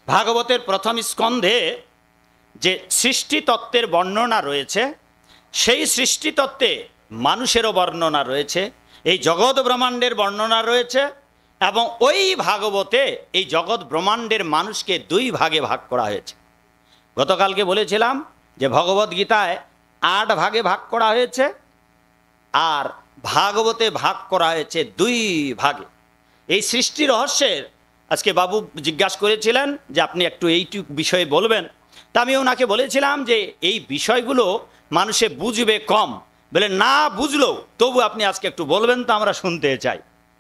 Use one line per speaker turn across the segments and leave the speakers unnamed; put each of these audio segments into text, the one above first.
ভাগবতের প্রথম স্কন্ধে যে সৃষ্টিতত্ত্বের বর্ণনা রয়েছে, সেই সৃষ্টিতত্ত্বে মানুষেরও বর্ণনা রয়েছে, এই জগৎ ব্রহ্মাণ্ডের বর্ণনা রয়েছে। এবং ওই ভাগবতে এই জগৎ ব্রহ্মাণ্ডের মানুষকে দুই ভাগে ভাগ করা হয়েছে। গতকালকে বলেছিলাম যে ভগবদ গীতায় 8 ভাগে ভাগ করা হয়েছে, আর ভাগবতে ভাগ করা হয়েছে দুই ভাগে। এই সৃষ্টি রহস্যের আজকে বাবু জিজ্ঞাসা করেছিলেন যে আপনি একটু এইটুক বিষয়ে বলবেন। তা আমি ওনাকে বলেছিলাম যে এই বিষয়গুলো মানুষে বুঝবে কম, বলে না বুঝলেও তবু আপনি আজকে একটু বলবেন, তো আমরা শুনতে চাই।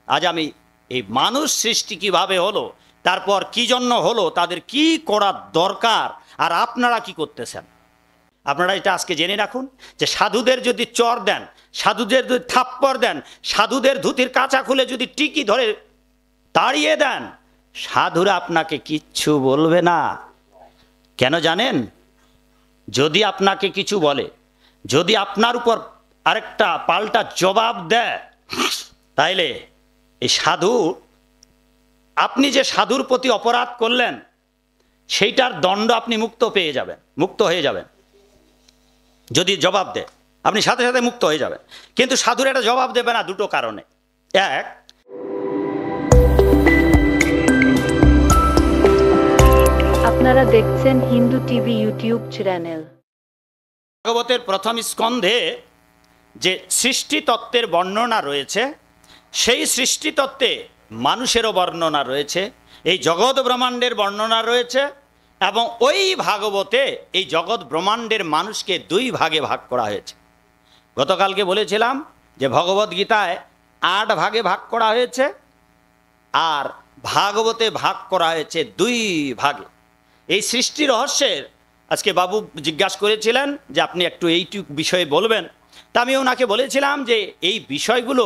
আজ আমি এই মানুষ সৃষ্টি কিভাবে হলো, তারপর কি জন্য হলো, তাদের কি করা দরকার, আর আপনারা কি করতেছেন, আপনারা এটা আজকে জেনে রাখুন। যে সাধুদের যদি চর দেন, সাধুদের যদি থাপ্পড় দেন, সাধুদের ধুতির কাঁচা খুলে যদি টিকি ধরে তাড়িয়ে দেন, সাধুরা আপনাকে কিচ্ছু বলবে না। কেন জানেন? যদি আপনাকে কিছু বলে, যদি আপনার উপর আরেকটা পাল্টা জবাব দেয়, তাইলে এই সাধু, আপনি যে সাধুর প্রতি অপরাধ করলেন সেইটার দণ্ড আপনি মুক্ত পেয়ে যাবেন, মুক্ত হয়ে যাবেন। যদি জবাব দেয় আপনি সাথে সাথে মুক্ত হয়ে যাবেন। কিন্তু সাধুর এটা জবাব দেবে না দুটো কারণে। এক,
আপনারা দেখছেন হিন্দু টিভি ইউটিউব চ্যানেল।
ভাগবতের প্রথম স্কন্ধে যে সৃষ্টিতত্ত্বের বর্ণনা রয়েছে, সেই সৃষ্টিতত্ত্বে মানুষেরও বর্ণনা রয়েছে, এই জগৎ ব্রহ্মাণ্ডের বর্ণনা রয়েছে। এবং ওই ভাগবতে এই জগৎ ব্রহ্মাণ্ডের মানুষকে দুই ভাগে ভাগ করা হয়েছে। গতকালকে বলেছিলাম যে ভগবদ গীতায় 8 ভাগে ভাগ করা হয়েছে, আর ভাগবতে ভাগ করা হয়েছে দুই ভাগে। এই সৃষ্টি রহস্যের আজকে বাবু জিজ্ঞাসা করেছিলেন যে আপনি একটু এইটুক বিষয়ে বলবেন। তা আমি ওনাকে বলেছিলাম যে এই বিষয়গুলো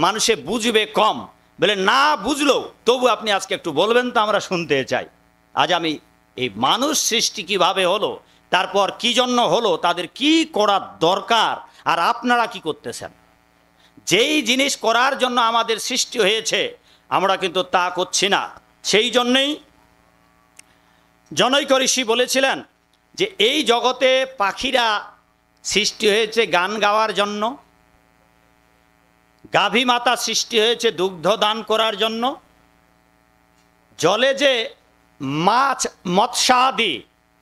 মানুষে বুঝবে কম, বলে না বুঝলেও তবু আপনি আজকে একটু বলবেন, তো আমরা শুনতে চাই। আজ আমি এই মানুষ সৃষ্টি কিভাবে হলো, তারপর কি জন্য হলো, তাদের কি করা দরকার, আর আপনারা কি করতেছেন। যেই জিনিস করার জন্য আমাদের সৃষ্টি হয়েছে আমরা কিন্তু তা করছি না। সেই জন্যেই জনৈক ঋষি বলেছিলেন যে এই জগতে পাখিরা সৃষ্টি হয়েছে গান গাওয়ার জন্য, গাভী মাতা সৃষ্টি হয়েছে দুগ্ধ দান করার জন্য, জলে যে মাছ মৎস্যাদি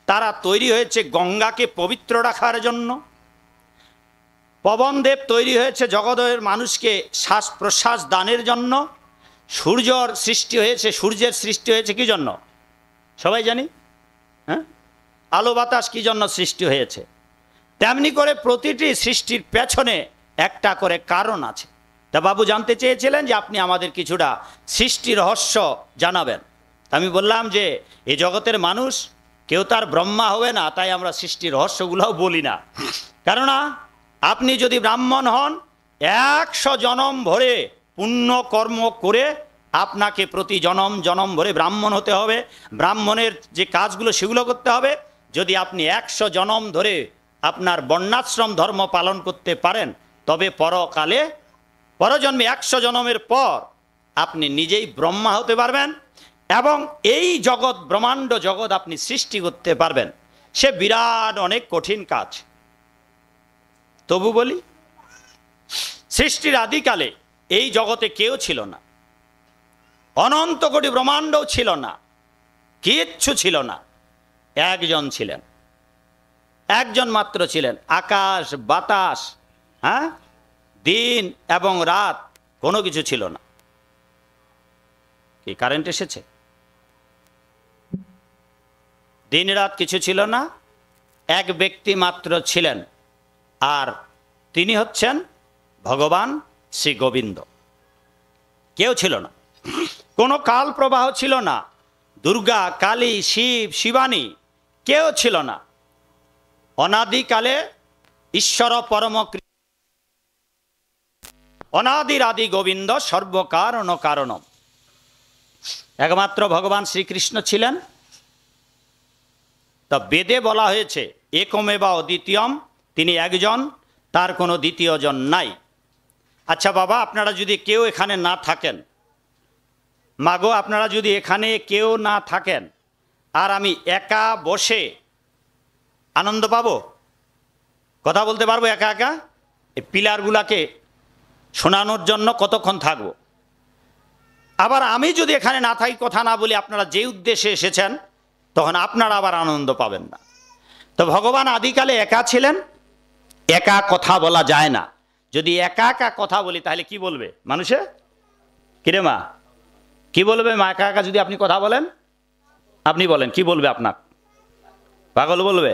তারা তৈরি হয়েছে গঙ্গাকে পবিত্র রাখার জন্য, পবনদেব তৈরি হয়েছে জগতের মানুষকে শ্বাস প্রশ্বাস দানের জন্য, সূর্যর সৃষ্টি হয়েছে, সূর্যের সৃষ্টি হয়েছে কি জন্য সবাই জানি, হ্যাঁ? আলো বাতাস কি জন্য সৃষ্টি হয়েছে। তেমনি করে প্রতিটি সৃষ্টির পেছনে একটা করে কারণ আছে। তা বাবু জানতে চেয়েছিলেন যে আপনি আমাদের কিছুটা সৃষ্টি রহস্য জানাবেন। আমি বললাম যে এই জগতের মানুষ কেউ তার ব্রহ্মা হবে না, তাই আমরা সৃষ্টি রহস্যগুলোও বলি না। কেননা আপনি যদি ব্রাহ্মণ হন, 100 জনম ভরে পুণ্য কর্ম করে আপনাকে প্রতি জনম জনম ভরে ব্রাহ্মণ হতে হবে, ব্রাহ্মণের যে কাজগুলো সেগুলো করতে হবে। যদি আপনি 100 জনম ধরে আপনার বর্ণাশ্রম ধর্ম পালন করতে পারেন, তবে পরকালে পরজন্মে 100 জনমের পর আপনি নিজেই ব্রহ্মা হতে পারবেন এবং এই জগৎ ব্রহ্মাণ্ড জগৎ আপনি সৃষ্টি করতে পারবেন। সে বিরাট অনেক কঠিন কাজ। তবু বলি, সৃষ্টির আদিকালে এই জগতে কেউ ছিল না, অনন্ত কোটি ব্রহ্মাণ্ডও ছিল না, কিচ্ছু ছিল না। একজন ছিলেন, একজন মাত্র ছিলেন। আকাশ বাতাস, হ্যাঁ, দিন এবং রাত কোনো কিছু ছিল না। কি কারেন্ট এসেছে? দিন রাত কিছু ছিল না, এক ব্যক্তি মাত্র ছিলেন, আর তিনি হচ্ছেন ভগবান শ্রী গোবিন্দ। কেউ ছিল না, কোনো কাল প্রবাহ ছিল না, দুর্গা কালী শিব শিবানী কেউ ছিল না। অনাদিকালে ঈশ্বর পরম অনাদির আদি গোবিন্দ সর্বকারণ কারণম। একমাত্র ভগবান শ্রীকৃষ্ণ ছিলেন। তা বেদে বলা হয়েছে একমেবা অদ্বিতীয়ম, তিনি একজন, তার কোনো দ্বিতীয়জন নাই। আচ্ছা বাবা, আপনারা যদি কেউ এখানে না থাকেন, মাগো আপনারা যদি এখানে কেউ না থাকেন, আর আমি একা বসে আনন্দ পাবো, কথা বলতে পারবো একা একা? এই পিলারগুলাকে শোনানোর জন্য কতক্ষণ থাকবো? আবার আমি যদি এখানে না থাকি, কথা না বলি, আপনারা যে উদ্দেশ্যে এসেছেন, তখন আপনারা আবার আনন্দ পাবেন না। তো ভগবান আদিকালে একা ছিলেন, একা কথা বলা যায় না। যদি একা একা কথা বলি তাহলে কি বলবে মানুষে? কিরে মা, কি বলবে মা একা একা যদি আপনি কথা বলেন? আপনি বলেন, কি বলবে আপনার? পাগল বলবে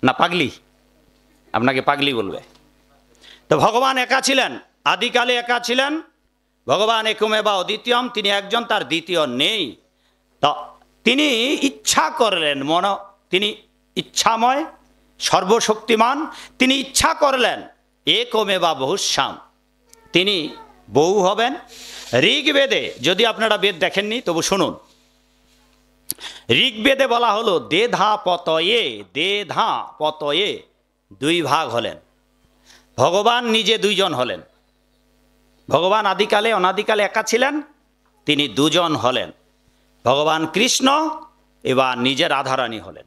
না পাগলি? আপনাকে পাগলি বলবে। তো ভগবান একা ছিলেন, আদিকালে একা ছিলেন। ভগবান একমেবা অদ্বিতীয়ম, তিনি একজন, তার দ্বিতীয় নেই। তো তিনি ইচ্ছা করলেন, তিনি ইচ্ছাময়, সর্বশক্তিমান। তিনি ইচ্ছা করলেন একমেবা বহুশ্যাম, তিনি বহু হবেন। ঋগ্বেদে, যদি আপনারা বেদ দেখেননি তবু শুনুন, ঋগ্বেদে বলা হলো দেধা পতয়ে দুই ভাগ হলেন। ভগবান নিজে দুইজন হলেন। ভগবান আদিকালে অনাদিকালে একা ছিলেন, তিনি দুজন হলেন। ভগবান কৃষ্ণ এবার নিজে রাধারানী হলেন।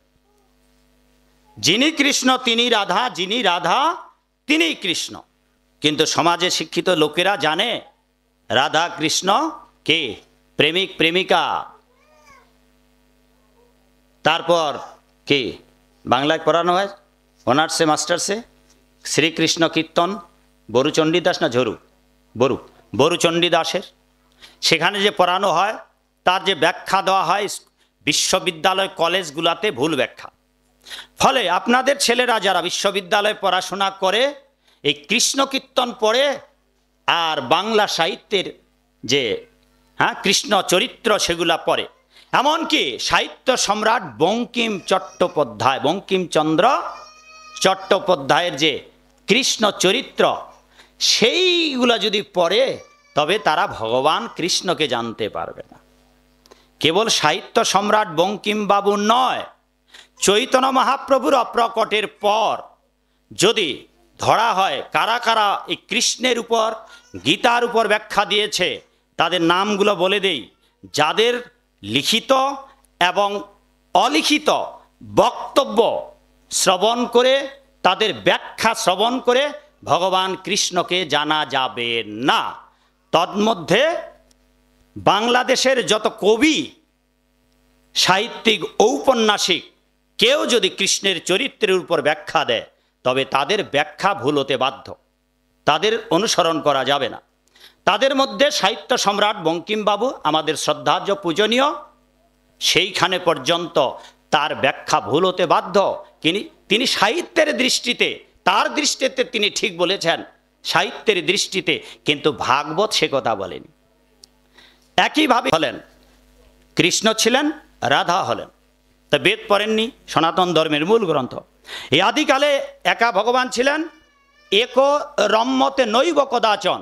যিনি কৃষ্ণ তিনি রাধা, যিনি রাধা তিনি কৃষ্ণ। কিন্তু সমাজে শিক্ষিত লোকেরা জানে রাধা কৃষ্ণ কে? প্রেমিক প্রেমিকা। তারপর কে? বাংলায় পড়ানো হয় অনার্সে মাস্টার্সে শ্রীকৃষ্ণ কীর্তন, বরুচণ্ডীদাস না বরুচণ্ডীদাসের, সেখানে যে পড়ানো হয় তার যে ব্যাখ্যা দেওয়া হয় বিশ্ববিদ্যালয় কলেজগুলোতে ভুল ব্যাখ্যা। ফলে আপনাদের ছেলেরা যারা বিশ্ববিদ্যালয়ে পড়াশোনা করে এই কৃষ্ণ কীর্তন পড়ে আর বাংলা সাহিত্যের যে কৃষ্ণ চরিত্র সেগুলা পড়ে। এমনকি সাহিত্য সম্রাট বঙ্কিমচন্দ্র চট্টোপাধ্যায়ের যে কৃষ্ণ চরিত্র সেইগুলো যদি পড়ে তবে তারা ভগবান কৃষ্ণকে জানতে পারবে না। কেবল সাহিত্য সম্রাট বঙ্কিমবাবু নয়, চৈতন্য মহাপ্রভুর অপ্রকটের পর যদি ধরা হয় কারা কারা এই কৃষ্ণের উপর গীতার উপর ব্যাখ্যা দিয়েছে তাদের নামগুলো বলে দেই। যাদের লিখিত এবং অলিখিত বক্তব্য শ্রবণ করে, তাদের ব্যাখ্যা শ্রবণ করে ভগবান কৃষ্ণকে জানা যাবে না। তন্মধ্যে বাংলাদেশের যত কবি, সাহিত্যিক, ঔপন্যাসিক কেউ যদি কৃষ্ণের চরিত্রের উপর ব্যাখ্যা দেয় তবে তাদের ব্যাখ্যা ভুল হতে বাধ্য, তাদের অনুসরণ করা যাবে না। তাদের মধ্যে সাহিত্য সম্রাট বঙ্কিমবাবু আমাদের শ্রদ্ধার্য পূজনীয়, সেইখানে পর্যন্ত তার ব্যাখ্যা ভুল হতে বাধ্য। তিনি সাহিত্যের দৃষ্টিতে, তার দৃষ্টিতে তিনি ঠিক বলেছেন সাহিত্যের দৃষ্টিতে, কিন্তু ভাগবত সে কথা বলেনি। একইভাবে হলেন কৃষ্ণ ছিলেন, রাধা হলেন। তা বেদ পড়েননি, সনাতন ধর্মের মূল গ্রন্থ। এই আদিকালে একা ভগবান ছিলেন। এক রম্যতে নৈব কদাচন,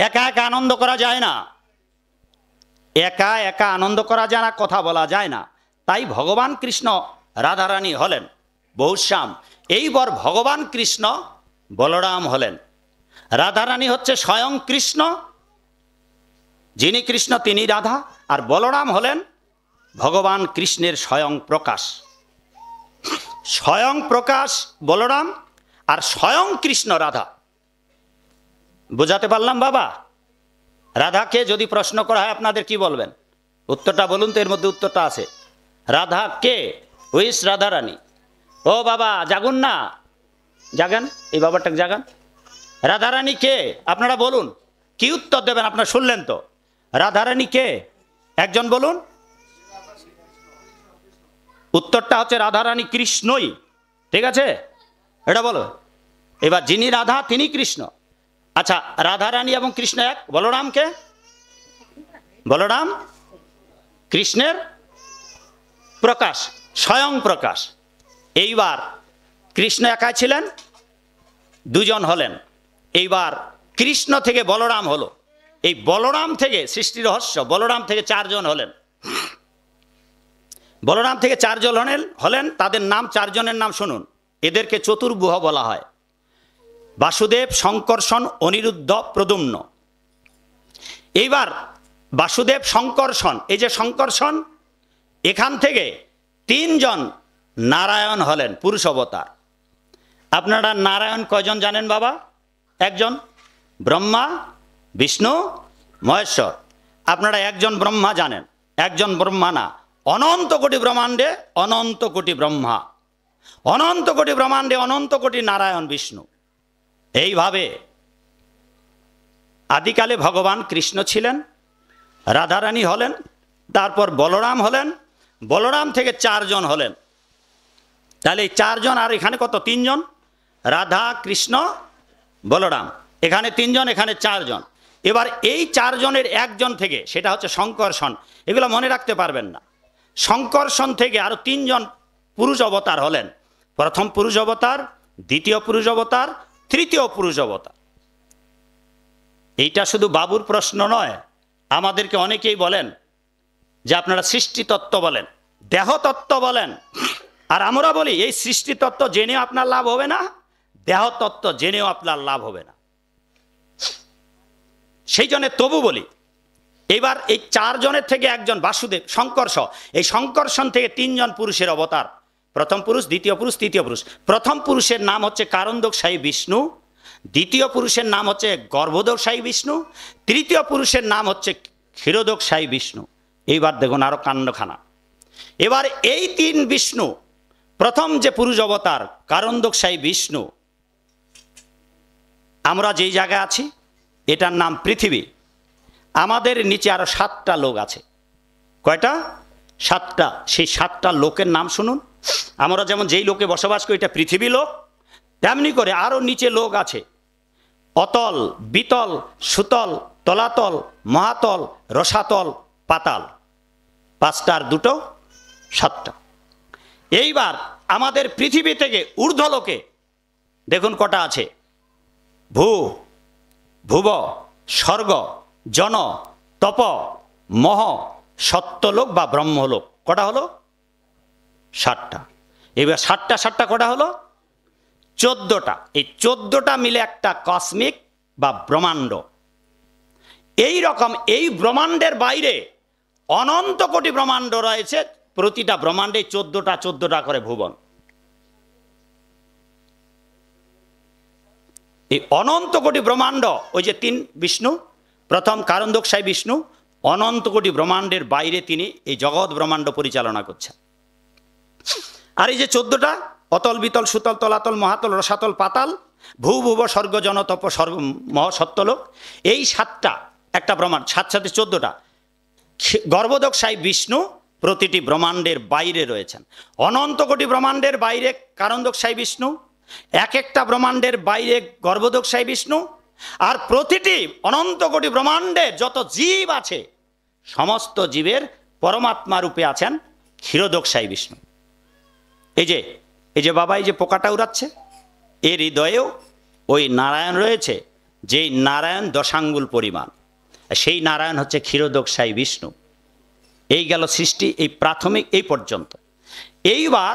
একা একা আনন্দ করা যায় না, একা একা আনন্দ করা যায় না, কথা বলা যায় না। তাই ভগবান কৃষ্ণ রাধারানী হলেন বহুশ্যাম। এইবার ভগবান কৃষ্ণ বলরাম হলেন। রাধারানী হচ্ছে স্বয়ং কৃষ্ণ, যিনি কৃষ্ণ তিনি রাধা, আর বলরাম হলেন ভগবান কৃষ্ণের স্বয়ং প্রকাশ। স্বয়ং প্রকাশ বলরাম আর স্বয়ং কৃষ্ণ রাধা। বোঝাতে পারলাম বাবা? রাধাকে যদি প্রশ্ন করা হয় আপনাদের কি বলবেন? উত্তরটা বলুন তো, এর মধ্যে উত্তরটা আছে। রাধা কে? হুইস রাধারানী? ও বাবা জাগুন না, জাগান, এই বাবাটাকে জাগান। রাধারানী কে আপনারা বলুন, কি উত্তর দেবেন? আপনারা শুনলেন তো, রাধারানী কে একজন বলুন। উত্তরটা হচ্ছে রাধারানী কৃষ্ণই, ঠিক আছে? এটা বলো। এবার যিনি রাধা তিনি কৃষ্ণ। আচ্ছা, রাধারানী এবং কৃষ্ণ এক। বলরাম কে? বলরাম কৃষ্ণের প্রকাশ, স্বয়ং প্রকাশ। এইবার কৃষ্ণ একা ছিলেন, দুজন হলেন। এইবার কৃষ্ণ থেকে বলরাম হলো। এই বলরাম থেকে সৃষ্টি রহস্য, বলরাম থেকে চারজন হলেন। বলরাম থেকে চারজন হলেন, তাদের নাম, চারজনের নাম শুনুন। এদেরকে চতুর্ভুজ বলা হয়। বাসুদেব, শঙ্কর্ষণ, অনিরুদ্ধ, প্রদ্যুম্ন। এইবার বাসুদেব শঙ্কর্ষণ, এই যে শঙ্কর্ষণ এখান থেকে তিনজন নারায়ণ হলেন পুরুষ অবতার। আপনারা নারায়ণ কয়জন জানেন বাবা? একজন, ব্রহ্মা বিষ্ণু মহেশ্বর। আপনারা একজন ব্রহ্মা জানেন, একজন ব্রহ্মা না, অনন্ত কোটি ব্রহ্মাণ্ডে অনন্ত কোটি ব্রহ্মা, অনন্ত কোটি ব্রহ্মাণ্ডে অনন্ত কোটি নারায়ণ বিষ্ণু। এইভাবে আদিকালে ভগবান কৃষ্ণ ছিলেন, রাধারানী হলেন, তারপর বলরাম হলেন, বলরাম থেকে চারজন হলেন। তাহলে এই চারজন, আর এখানে কত? তিনজন, রাধা কৃষ্ণ বলরাম, এখানে তিনজন, এখানে চারজন। এবার এই চারজনের একজন থেকে, সেটা হচ্ছে শঙ্কর্ষণ, এগুলো মনে রাখতে পারবেন না। শঙ্কর্ষণ থেকে আরো তিনজন পুরুষ অবতার হলেন। প্রথম পুরুষ অবতার, দ্বিতীয় পুরুষ অবতার, তৃতীয় পুরুষ অবতার। এইটা শুধু বাবুর প্রশ্ন নয়, আমাদেরকে অনেকেই বলেন যে আপনারা সৃষ্টি তত্ত্ব বলেন, দেহ তত্ত্ব বলেন, আর আমরা বলি এই সৃষ্টি তত্ত্ব জেনেও আপনার লাভ হবে না, দেহ তত্ত্ব জেনেও আপনার লাভ হবে না। সেই জন্য তবু বলি, এবার এই চারজনের থেকে একজন বাসুদেব, শঙ্কর্ষ, এই শঙ্কর্ষণ থেকে তিনজন পুরুষের অবতার। প্রথম পুরুষ, দ্বিতীয় পুরুষ, তৃতীয় পুরুষ। প্রথম পুরুষের নাম হচ্ছে কারণদোষায়ী বিষ্ণু, দ্বিতীয় পুরুষের নাম হচ্ছে গর্ভদোষায়ী বিষ্ণু, তৃতীয় পুরুষের নাম হচ্ছে ক্ষীরোদোষায়ী বিষ্ণু। এইবার দেখুন আরো কাণ্ডখানা। এবার এই তিন বিষ্ণু, প্রথম যে পুরুষ অবতার কারণদোষায়ী বিষ্ণু, আমরা যেই জায়গায় আছি এটার নাম পৃথিবী। আমাদের নিচে আরো 7টা লোক আছে। কয়টা? 7টা। সেই 7টা লোকের নাম শুনুন। আমরা যেমন যেই লোকে বসবাস করি এটা পৃথিবী লোক, তেমনি করে আরো নিচে লোক আছে। অতল, বিতল, সুতল, তলাতল, মহাতল, রসাতল, পাতাল। 5টা আর 2টো 7টা। এইবার আমাদের পৃথিবী থেকে ঊর্ধ্বলোকে দেখুন কটা আছে। ভূ, ভুব, স্বর্গ, জন, তপ, মহ, সত্যলোক বা ব্রহ্মলোক। কটা হলো? 7টা। এবার 7টা 7টা কটা হলো? 14টা। এই 14টা মিলে একটা কসমিক বা ব্রহ্মাণ্ড। এই রকম এই ব্রহ্মাণ্ডের বাইরে অনন্ত কোটি ব্রহ্মাণ্ড রয়েছে। প্রতিটা ব্রহ্মাণ্ডে 14টা 14টা করে ভুবন। এই অনন্ত কোটি ব্রহ্মাণ্ড, ওই যে তিন বিষ্ণু, প্রথম কারণদোষায়ী বিষ্ণু, অনন্ত কোটি ব্রহ্মাণ্ডের বাইরে তিনি এই জগৎ ব্রহ্মাণ্ড পরিচালনা করছেন। আর এই যে 14টা, অতল, বিতল, সুতল, তলাতল, মহাতল, রসাতল, পাতাল, ভূ, ভুব, স্বর্গ, জন, তপ, স্বর্গ, মহ, সত্যলোক, এই 7টা একটা ব্রহ্মাণ্ড। 7 7 14টা। গর্ভদোষায়ী বিষ্ণু প্রতিটি ব্রহ্মাণ্ডের বাইরে রয়েছেন। অনন্ত কোটি ব্রহ্মাণ্ডের বাইরে কারণদোষায়ী বিষ্ণু, এক একটা ব্রহ্মাণ্ডের বাইরে গর্ভদোষায়ী বিষ্ণু, আর প্রতিটি অনন্ত কোটি ব্রহ্মাণ্ডের যত জীব আছে সমস্ত জীবের পরমাত্মা রূপে আছেন ক্ষীরোদোষায়ী বিষ্ণু। এই যে বাবা, এই যে পোকাটা উড়াচ্ছে, এর হৃদয়েও ওই নারায়ণ রয়েছে, যেই নারায়ণ 10 আঙ্গুল পরিমাণ। সেই নারায়ণ হচ্ছে ক্ষীরোদোষায়ী বিষ্ণু। এই গেল সৃষ্টি, এই প্রাথমিক এই পর্যন্ত। এইবার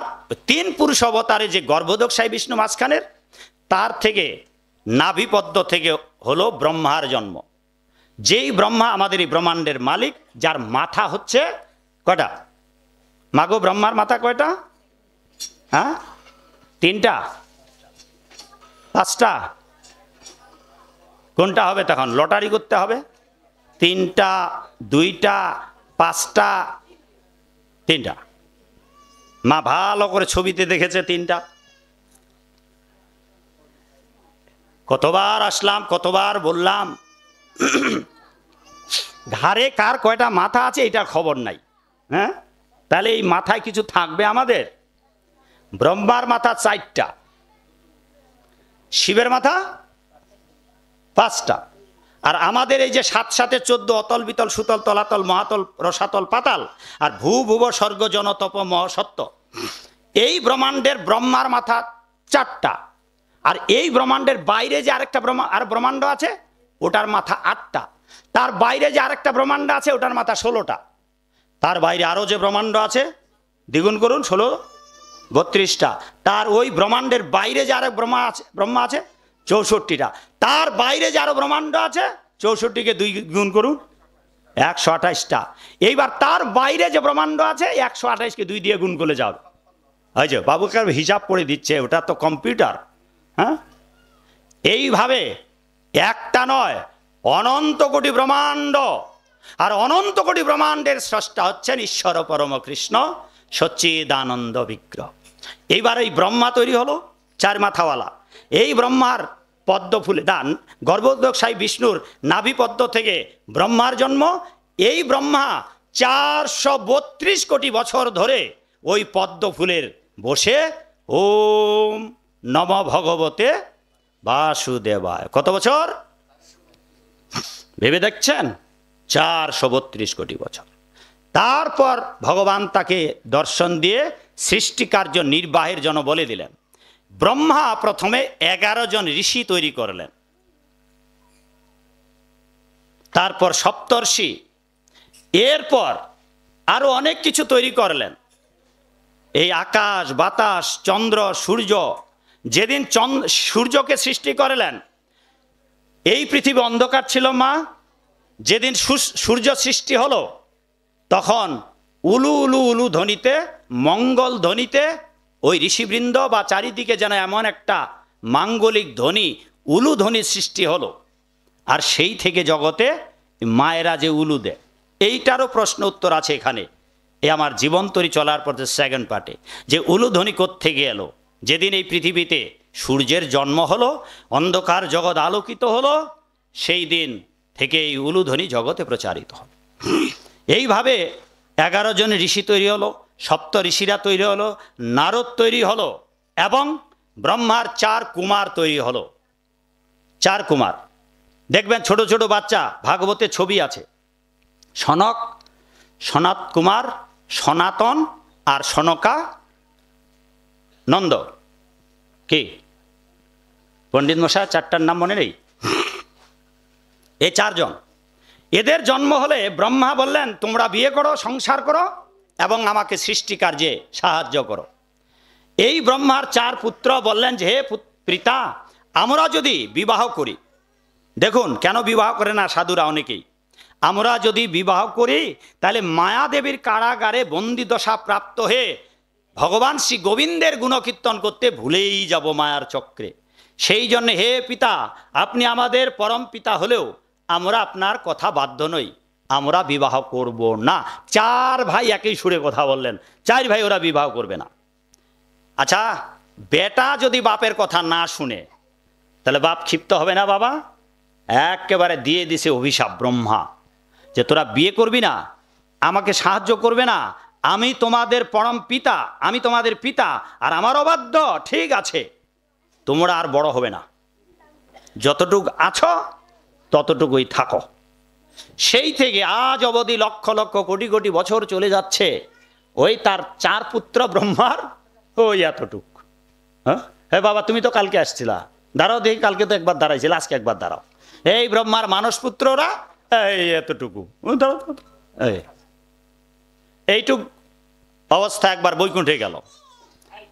3 পুরুষ অবতারে যে গর্ভদোষায়ী বিষ্ণু মাঝখানের, তার থেকে নাভিপদ্ম থেকে হলো ব্রহ্মার জন্ম। যেই ব্রহ্মা আমাদের এই ব্রহ্মাণ্ডের মালিক, যার মাথা হচ্ছে কটা? মাগো, ব্রহ্মার মাথা কয়টা? হ্যাঁ, 3টা 5টা? কোনটা হবে তখন? লটারি করতে হবে। 3টা, 2টা, 5টা? 3টা। মা ভালো করে ছবিতে দেখেছে 3টা। কতবার আসলাম, কতবার বললাম, ঘাড়ে কার কয়টা মাথা আছে এটার খবর নাই। হ্যাঁ, তাহলে এই মাথায় কিছু থাকবে আমাদের? ব্রহ্মার মাথা 4টা, শিবের মাথা 5টা, আর আমাদের এই যে 7 7 14, অতল, বিতল, সুতল, তলাতল, মহাতল, রসাতল, পাতাল, আর ভূ, ভুব, স্বর্গ, জন, তপ, মহ, সত্য, এই ব্রহ্মাণ্ডের ব্রহ্মার মাথা 4টা। আর এই ব্রহ্মাণ্ডের বাইরে যে আরেকটা ব্রহ্মাণ্ড আছে, ওটার মাথা 8টা। তার বাইরে যে আরেকটা ব্রহ্মাণ্ড আছে, ওটার মাথা 16টা। তার বাইরে আরো যে ব্রহ্মাণ্ড আছে, দ্বিগুণ করুন, 16 32টা। তার ওই ব্রহ্মাণ্ডের বাইরে যে আরেক ব্রহ্মা আছে 64টা। তার বাইরে যে আরো ব্রহ্মাণ্ড আছে 64কে 2 গুণ করুন 128টা। এইবার তার বাইরে যে ব্রহ্মাণ্ড আছে 128কে 2 দিয়ে গুণ করে যাও। ওই যে বাবুকে হিসাব করে দিচ্ছে, ওটা তো কম্পিউটার। হ্যাঁ, এইভাবে একটা নয়, অনন্ত কোটি ব্রহ্মাণ্ড, আর অনন্ত কোটি ব্রহ্মাণ্ডের স্রষ্টা হচ্ছেন ঈশ্বর পরম কৃষ্ণ সচ্চিদানন্দ বিগ্রহ। এইবার এই ব্রহ্মা তৈরি হলো 4 মাথাওয়ালা। এই ব্রহ্মার পদ্ম ফুলে দান গর্ভোদকশায়ী বিষ্ণুর নাভি পদ্ম থেকে ব্রহ্মার জন্ম। এই ব্রহ্মা 432 কোটি বছর ধরে ওই পদ্ম ফুলের বসে ওম নম ভগবতে বাসুদেবায়। কত বছর ভেবে দেখছেন? 432 কোটি বছর। তারপর ভগবান তাকে দর্শন দিয়ে সৃষ্টি কার্য নির্বাহের জন্য বলে দিলেন। ব্রহ্মা প্রথমে 11 জন ঋষি তৈরি করলেন, তারপর সপ্তর্ষি, এরপর আরো অনেক কিছু তৈরি করলেন। এই আকাশ বাতাস চন্দ্র সূর্য, যেদিন সূর্যকে সৃষ্টি করলেন, এই পৃথিবী অন্ধকার ছিল মা। যেদিন সূর্য সৃষ্টি হলো, তখন উলু উলু উলু ধ্বনিতে, মঙ্গল ধ্বনিতে ওই ঋষিবৃন্দ বা চারিদিকে যেন এমন একটা মাঙ্গলিক ধ্বনি, উলু ধ্বনি সৃষ্টি হলো। আর সেই থেকে জগতে মায়েরা যে উলু দেয়, এইটারও প্রশ্ন উত্তর আছে এখানে, এ আমার জীবন্তরী চলার পথে সেকেন্ড পার্টে, যে উলু ধ্বনি কোত্থেকে এলো। যেদিন এই পৃথিবীতে সূর্যের জন্ম হলো, অন্ধকার জগৎ আলোকিত হলো, সেই দিন থেকে এই উলুধ্বনি জগতে প্রচারিত হল। এইভাবে 11 জন ঋষি তৈরি হলো, সপ্ত ঋষিরা তৈরি হলো, নারদ তৈরি হলো, এবং ব্রহ্মার 4 কুমার তৈরি হলো। 4 কুমার দেখবেন, ছোট ছোট বাচ্চা, ভাগবতের ছবি আছে। সনক, সনাত কুমার, সনাতন আর সনকা নন্দ। কি পণ্ডিত মশাই 4টার নাম মনে নেই? এই 4 জন, এদের জন্ম হলে ব্রহ্মা বললেন তোমরা বিয়ে করো, সংসার করো এবং আমাকে সৃষ্টি কার্যে সাহায্য করো। এই ব্রহ্মার 4 পুত্র বললেন যে হে পিতা, আমরা যদি বিবাহ করি, দেখুন কেন বিবাহ করে না সাধুরা অনেকেই, আমরা যদি বিবাহ করি তাহলে মায়াদেবীর কারাগারে বন্দি দশা প্রাপ্ত হয়ে ভগবান শ্রী গোবিন্দের গুণকীর্তন করতে ভুলেই যাব মায়ার চক্রে। সেই জন্য হে পিতা, আপনি আমাদের পরম পিতা হলেও আমরা আপনার কথা বাধ্য নই, আমরা বিবাহ করব না। 4 ভাই একই সুরে কথা বললেন, 4 ভাই ওরা বিবাহ করবে না। আচ্ছা, বেটা যদি বাপের কথা না শুনে তাহলে বাপ ক্ষিপ্ত হবে না? বাবা একেবারে দিয়ে দিছে অভিশাপ ব্রহ্মা, যে তোরা বিয়ে করবি না, আমাকে সাহায্য করবে না, আমি তোমাদের পরম পিতা, আমি তোমাদের পিতা, আর আমার অবাধ্য, ঠিক আছে, তোমরা আর বড় হবে না, যতটুক আছো ততটুকুই থাকো। সেই থেকে আজ অবধি লক্ষ লক্ষ কোটি কোটি বছর চলে যাচ্ছে, ওই তার 4 পুত্র ব্রহ্মার ওই এতটুক। হ্যাঁ বাবা, তুমি তো কালকে আসছিলা, দাঁড়াও দেখি, কালকে তো একবার দাঁড়াইছিল, আজকে একবার দাঁড়াও। এই ব্রহ্মার মানস পুত্ররা এই এতটুকু, এইটুক অবস্থা একবার বৈকুণ্ঠে গেল।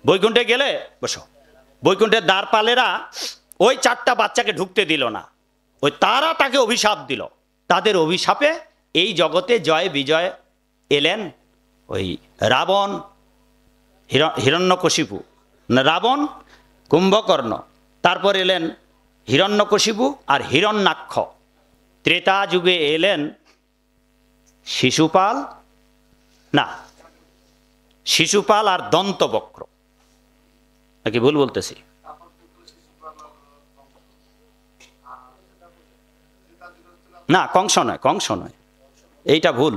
বৈকুণ্ঠে গেলে বসো, বৈকুণ্ঠের দ্বারপালেরা ওই 4টা বাচ্চাকে ঢুকতে দিল না, ওই তারা তাকে অভিশাপ দিল। তাদের অভিশাপে এই জগতে জয় বিজয় এলেন ওই রাবণ, হিরণ্যকশিপু, রাবণ, কুম্ভকর্ণ, তারপর এলেন হিরণ্যকশিপু আর হিরণ্যাক্ষ। ত্রেতা যুগে এলেন শিশুপাল, না শিশুপাল আর দন্তবক্র, নাকি ভুল বলতেছি? না, কংস নয়, কংস নয়, এইটা ভুল।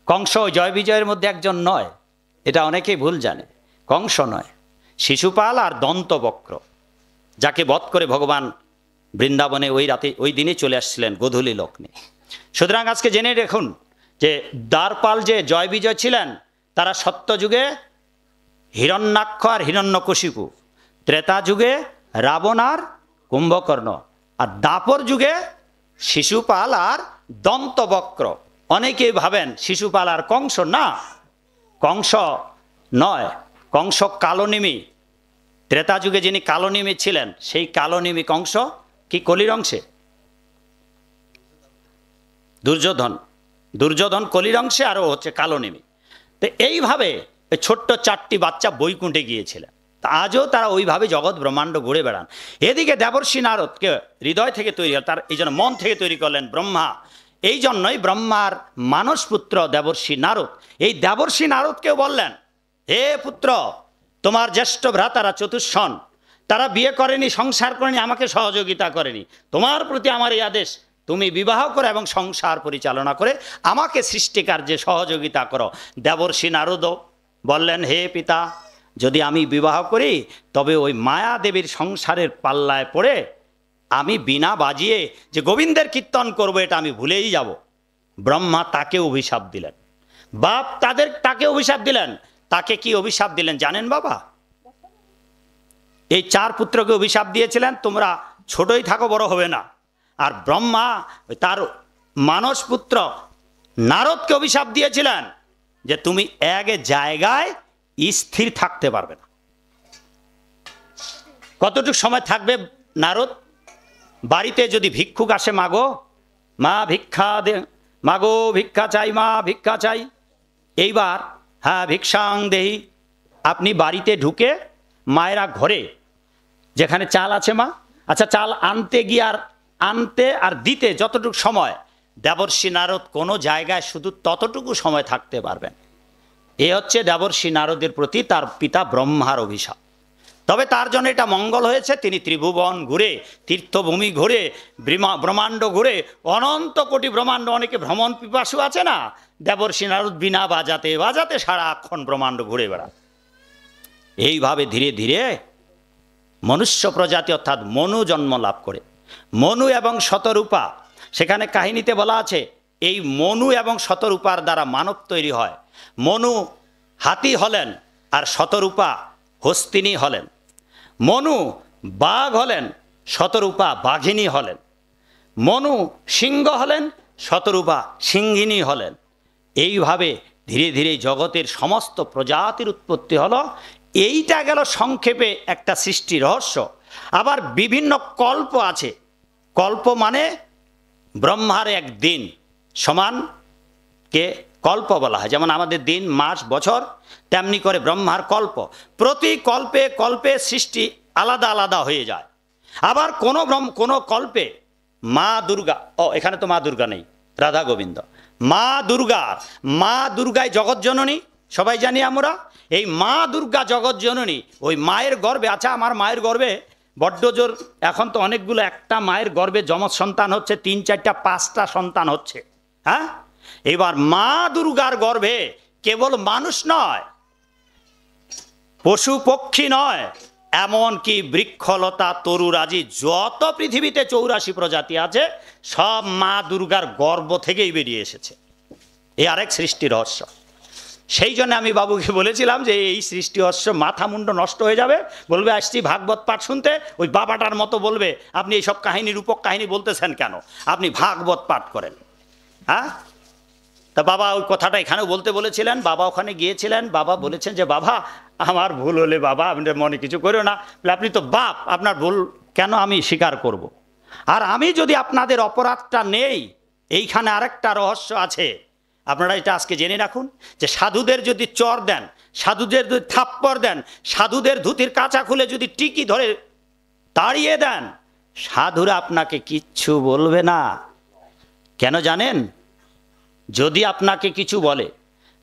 কংস জয় বিজয়ের মধ্যে একজন নয়, এটা অনেকেই ভুল জানে। কংস নয়, শিশুপাল আর দন্তবক্র, যাকে বধ করে ভগবান বৃন্দাবনে ওই রাতে ওই দিনে চলে আসছিলেন গোধূলি লগ্নে। সুতরাং আজকে জেনে দেখুন যে দ্বারপাল যে জয় বিজয় ছিলেন, তারা সত্যযুগে হিরণ্যাক্ষ আর হিরণ্যকশিপু, ত্রেতা যুগে রাবণ আর কুম্ভকর্ণ, আর দাপর যুগে শিশুপাল আর দন্তবক্র। অনেকেই ভাবেন শিশুপাল আর কংস, না, কংস নয়, কংস কালনিমি। ত্রেতা যুগে যিনি কালনিমি ছিলেন, সেই কালনিমি কংস কি কলির অংশে? দুর্যোধন, দুর্যোধন কলির অংশে, আর ও হচ্ছে কালো নেমি। তো এইভাবে ছোট্ট 4টি বাচ্চা বৈকুণ্ঠে গিয়েছিলেন। তা আজও তারা ওইভাবে জগৎ ব্রহ্মাণ্ড ঘুরে বেড়ান। এদিকে দেবর্ষি নারদকে হৃদয় থেকে তৈরি, তার এই জন্য মন থেকে তৈরি করলেন ব্রহ্মা। এই জন্যই ব্রহ্মার মানসপুত্র দেবর্ষি নারদ। এই দেবর্ষি নারদকেও বললেন, হে পুত্র, তোমার জ্যেষ্ঠ ভ্রাতারা চতুষ্ষণ, তারা বিয়ে করেনি, সংসার করেনি, আমাকে সহযোগিতা করেনি। তোমার প্রতি আমার এই আদেশ, তুমি বিবাহ করো এবং সংসার পরিচালনা করে আমাকে সৃষ্টিকার্যে সহযোগিতা করো। দেবর্ষি নারদও বললেন, হে পিতা, যদি আমি বিবাহ করি তবে ওই মায়া দেবীর সংসারের পাল্লায় পড়ে আমি বিনা বাজিয়ে যে গোবিন্দের কীর্তন করবো এটা আমি ভুলেই যাব। ব্রহ্মা তাকে অভিশাপ দিলেন, বাপ তাকে অভিশাপ দিলেন। তাকে কি অভিশাপ দিলেন জানেন বাবা? এই 4 পুত্রকে অভিশাপ দিয়েছিলেন, তোমরা ছোটই থাকো, বড় হবে না। আর ব্রহ্মা তার মানস পুত্র নারদকে অভিশাপ দিয়েছিলেন যে তুমি এক জায়গায় স্থির থাকতে পারবে না। কতটুকু সময় থাকবে নারদ? বাড়িতে যদি ভিক্ষুক আসে, মাগো মা ভিক্ষা দে, মাগো ভিক্ষা চাই, মা ভিক্ষা চাই, এইবার হ্যাঁ ভিক্ষাং দেহি। আপনি বাড়িতে ঢুকে মায়েরা ঘরে যেখানে চাল আছে, মা আচ্ছা চাল আনতে গিয়ে আনতে আর দিতে যতটুকু সময়, দেবর্ষি নারদ কোনো জায়গায় শুধু ততটুকু সময় থাকতে পারবেন। এ হচ্ছে দেবর্ষি নারদের প্রতি তার পিতা ব্রহ্মার অভিশাপ। তবে তার জন্য এটা মঙ্গল হয়েছে, তিনি ত্রিভুবন ঘুরে, তীর্থভূমি ঘুরে, ব্রহ্মাণ্ড ঘুরে, অনন্ত কোটি ব্রহ্মাণ্ড, অনেকে ভ্রমণ পিপাসু আছে না, দেবর্ষি নারদ বিনা বাজাতে বাজাতে সারাক্ষণ ব্রহ্মাণ্ড ঘুরে বেড়ান। এইভাবে ধীরে ধীরে মনুষ্য প্রজাতি অর্থাৎ মনু জন্ম লাভ করে। মনু এবং শতরূপা, সেখানে কাহিনীতে বলা আছে এই মনু এবং শতরূপার দ্বারা মানব তৈরি হয়। মনু হাতি হলেন আর শতরূপা হস্তিনী হলেন। মনু বাঘ হলেন, শতরূপা বাঘিনী হলেন। মনু সিংহ হলেন, শতরূপা সিংহিনী হলেন। এইভাবে ধীরে ধীরে জগতের সমস্ত প্রজাতির উৎপত্তি হলো। এইটা গেল সংক্ষেপে একটা সৃষ্টি রহস্য। আবার বিভিন্ন কল্প আছে। কল্প মানে ব্রহ্মার এক দিন সমানকে কল্প বলা হয়। যেমন আমাদের দিন, মাস, বছর, তেমনি করে ব্রহ্মার কল্প। প্রতি কল্পে কল্পে সৃষ্টি আলাদা আলাদা হয়ে যায়। আবার কোনো কল্পে মা দুর্গা, এখানে তো মা দুর্গা নেই, রাধা গোবিন্দ, মা দুর্গায় জগৎজননী, সবাই জানি আমরা। এই মা দুর্গা জগৎজননী, ওই মায়ের গর্ভে, আচ্ছা আমার মায়ের গর্ভে বড্ড জোর, এখন তো অনেকগুলো, একটা মায়ের গর্ভে যমজ সন্তান হচ্ছে, 3, 4, 5টা সন্তান হচ্ছে। হ্যাঁ, এবার মা দুর্গার গর্ভে কেবল মানুষ নয়, পশু পক্ষী নয়, এমনকি বৃক্ষলতা তরুরাজি যত পৃথিবীতে 84 প্রজাতি আছে, সব মা দুর্গার গর্ভ থেকেই বেরিয়ে এসেছে। এই আরেক সৃষ্টি রহস্য। সেই জন্য আমি বাবুকে বলেছিলাম যে এই সৃষ্টি রহস্য মাথা মুন্ড নষ্ট হয়ে যাবে, বলবে আসছি ভাগবত পাঠ শুনতে, ওই বাবাটার মতো বলবে আপনি এইসব কাহিনী, রূপক কাহিনী বলতেছেন কেন, আপনি ভাগবত পাঠ করেন। হ্যাঁ, তা বাবা ওই কথাটা এখানেও বলতে বলেছিলেন। বাবা ওখানে গিয়েছিলেন, বাবা বলেছেন যে বাবা আমার ভুল হলে বাবা আপনি মনে কিছু করো না, আপনি তো বাপ, আপনার ভুল কেন আমি স্বীকার করব। আর আমি যদি আপনাদের অপরাধটা নেই, এইখানে আরেকটা রহস্য আছে, আপনারা এটা আজকে জেনে রাখুন, যে সাধুদের যদি চর দেন, সাধুদের যদি থাপ্পড় দেন, সাধুদের ধুতির কাঁচা খুলে যদি টিকি ধরে তাড়িয়ে দেন, সাধুরা আপনাকে কিচ্ছু বলবে না। কেন জানেন? যদি আপনাকে কিছু বলে,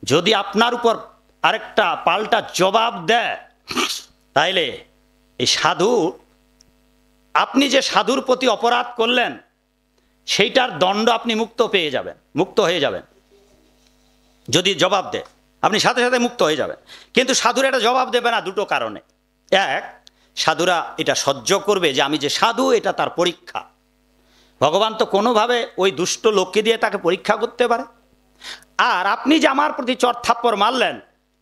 যদি আপনার উপর আরেকটা পাল্টা জবাব দেয়, তাইলে এই সাধু, আপনি যে সাধুর প্রতি অপরাধ করলেন সেইটার দণ্ড আপনি মুক্ত হয়ে যাবেন। যদি জবাব দেয় আপনি সাথে সাথে মুক্ত হয়ে যাবেন। কিন্তু সাধুরা এটা জবাব দেবে না দুটো কারণে। এক, সাধুরা এটা সহ্য করবে যে আমি যে সাধু, এটা তার পরীক্ষা। ভগবান তো কোনোভাবে ওই দুষ্ট লোককে দিয়ে তাকে পরীক্ষা করতে পারে। আর আপনি যে আমার প্রতি চর থাপ্পড় মারলেন,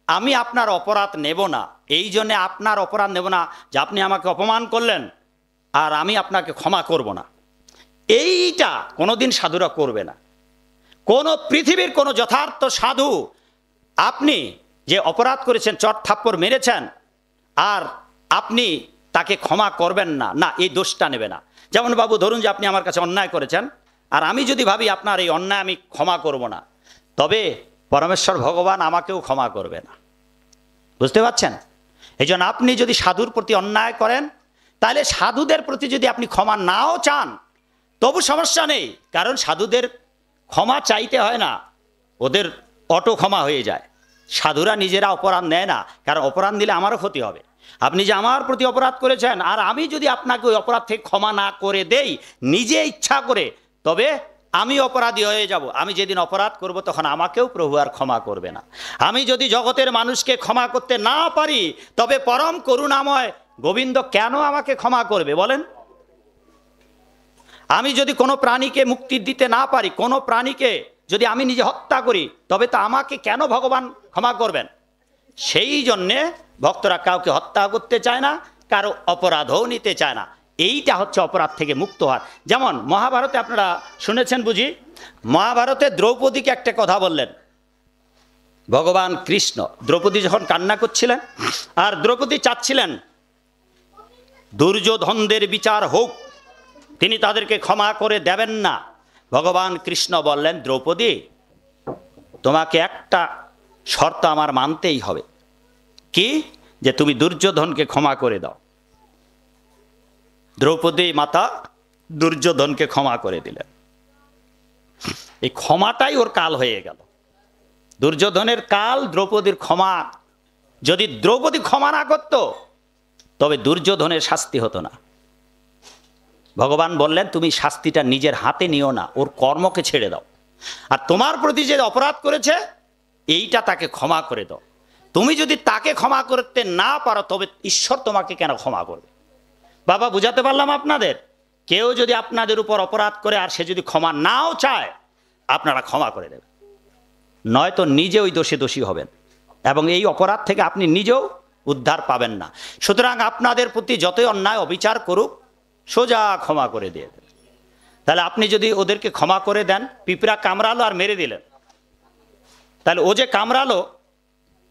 আমি আপনার অপরাধ নেব না। এই জন্যে আপনার অপরাধ নেব না যে আপনি আমাকে অপমান করলেন আর আমি আপনাকে ক্ষমা করব না। এইটা কোনোদিন সাধুরা করবে না। কোনো পৃথিবীর কোনো যথার্থ সাধু, আপনি যে অপরাধ করেছেন, চর থাপ্পড় মেরেছেন, আর আপনি তাকে ক্ষমা করবেন না, না, এই দোষটা নেবে না। যেমন বাবু ধরুন যে আপনি আমার কাছে অন্যায় করেছেন, আর আমি যদি ভাবি আপনার এই অন্যায় আমি ক্ষমা করব না, তবে পরমেশ্বর ভগবান আমাকেও ক্ষমা করবে না। বুঝতে পারছেন? এই জন্য আপনি যদি সাধুর প্রতি অন্যায় করেন, তাহলে সাধুদের প্রতি যদি আপনি ক্ষমা নাও চান তবু সমস্যা নেই, কারণ সাধুদের ক্ষমা চাইতে হয় না, ওদের অটো ক্ষমা হয়ে যায়। সাধুরা নিজেরা অপরাধ নেয় না, কারণ অপরাধ নিলে আমারও ক্ষতি হবে। আপনি যে আমার প্রতি অপরাধ করেছেন, আর আমি যদি আপনাকে ওই অপরাধ থেকে ক্ষমা না করে দেই নিজে ইচ্ছা করে, তবে আমি অপরাধী হয়ে যাব। আমি যেদিন অপরাধ করব তখন আমাকেও প্রভু আর ক্ষমা করবে না। আমি যদি জগতের মানুষকে ক্ষমা করতে না পারি, তবে পরম করুণাময় গোবিন্দ কেন আমাকে ক্ষমা করবে বলেন? আমি যদি কোনো প্রাণীকে মুক্তি দিতে না পারি, কোনো প্রাণীকে যদি আমি নিজে হত্যা করি, তবে তো আমাকে কেন ভগবান ক্ষমা করবেন? সেই জন্যে ভক্তরা কাউকে হত্যা করতে চায় না, কারো অপরাধও নিতে চায় না। এইটা হচ্ছে অপরাধ থেকে মুক্ত হওয়ার। যেমন মহাভারতে আপনারা শুনেছেন বুঝি, মহাভারতে দ্রৌপদীকে একটা কথা বললেন ভগবান কৃষ্ণ। দ্রৌপদী যখন কান্না করছিলেন আর দ্রৌপদী চাচ্ছিলেন দুর্যোধনদের বিচার হোক, তিনি তাদেরকে ক্ষমা করে দেবেন না। ভগবান কৃষ্ণ বললেন, দ্রৌপদী তোমাকে একটা শর্ত আমার মানতেই হবে। কি? যে তুমি দুর্যোধনকে ক্ষমা করে দাও। দ্রৌপদী মাতা দুর্যোধনকে ক্ষমা করে দিলেন। এই ক্ষমাটাই ওর কাল হয়ে গেল। দুর্যোধনের কাল, দ্রৌপদীর ক্ষমা। যদি দ্রৌপদী ক্ষমা না করত তবে দুর্যোধনের শাস্তি হতো না। ভগবান বললেন, তুমি শাস্তিটা নিজের হাতে নিও না, ওর কর্মকে ছেড়ে দাও। আর তোমার প্রতি যে অপরাধ করেছে এইটা তাকে ক্ষমা করে দাও। তুমি যদি তাকে ক্ষমা করতে না পারো, তবে ঈশ্বর তোমাকে কেন ক্ষমা করবে? বাবা, বুঝাতে পারলাম আপনাদের? কেউ যদি আপনাদের উপর অপরাধ করে আর সে যদি ক্ষমা নাও চায়, আপনারা ক্ষমা করে দেবেন, নয়তো নিজে ওই দোষী হবেন এবং এই অপরাধ থেকে আপনি নিজেও উদ্ধার পাবেন না। সুতরাং আপনাদের প্রতি যতই অন্যায় অবিচার করুক, সোজা ক্ষমা করে দিয়ে দেন। তাহলে আপনি যদি ওদেরকে ক্ষমা করে দেন, পিঁপড়া কামড়ালো আর মেরে দিলেন, তাহলে ও যে কামড়ালো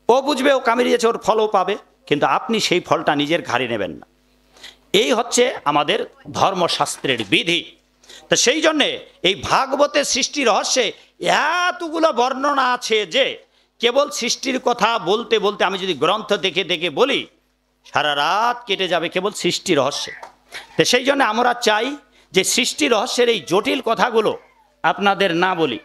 ও বুঝবে ও কামড়িয়েছে, ওর ফলও পাবে, কিন্তু আপনি সেই ফলটা নিজের ঘাড়ে নেবেন না। এই হচ্ছে আমাদের ধর্মশাস্ত্রের বিধি। তো সেই জন্যে এই ভাগবতের সৃষ্টি রহস্যে এতগুলো বর্ণনা আছে যে কেবল সৃষ্টির কথা বলতে বলতে আমি যদি গ্রন্থ দেখে দেখে বলি, সারা রাত কেটে যাবে কেবল সৃষ্টি রহস্যে। তো সেই জন্য আমরা চাই যে সৃষ্টি রহস্যের এই জটিল কথাগুলো আপনাদের না বলি,